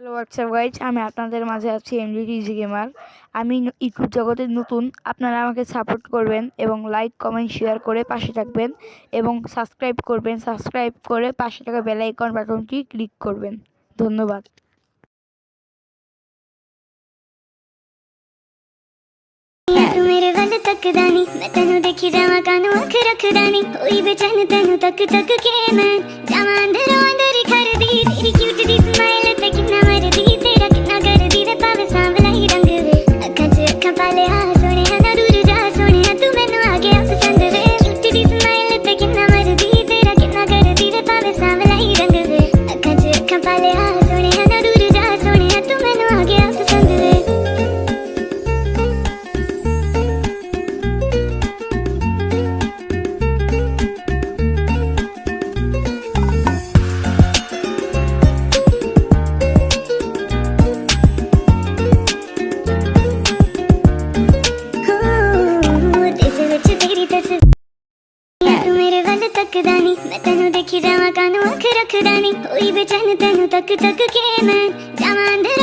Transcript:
Hello WhatsApp guys, আমি আপনাদের মাঝে আছি এমডি ইজি গেমার। আমি ইউটিউব জগতে নতুন, আপনারা আমাকে সাপোর্ট করবেন এবং লাইক কমেন্ট শেয়ার করে পাশে থাকবেন এবং সাবস্ক্রাইব করবেন। সাবস্ক্রাইব করে পাশে থাকা বেল আইকন বাটনটি ক্লিক করবেন। ধন্যবাদ। मेरे वल तकदा नी मैं तेनू देखी जावां कानू अख रखदा नी होई बेचैन तेनू तक तक के मैं जावां अंदरों अंदर ही करदी तेरी क्यूट दी स्माइल ते किन्ना मरदी तेरा किन्ना करदी ते पावे सांवला ही रंग वे अखां च अखां पाले आ सोने ना दूर जा सोने तू मैनू आ गया पसंद वे क्यूट दी स्माइल ते किन्ना मरदी तेरा किन्ना करदी ते पावे सांवला ही रंग वे अखां च अखां पाले आ सोने ना दूर जा सोने तू मैनू आ गया पसंद वे तकदा नी मैं तेनू देखी जावां कानू अख रखदा नी होई बेचैन तेनू तक तक के मैं जावां अंदर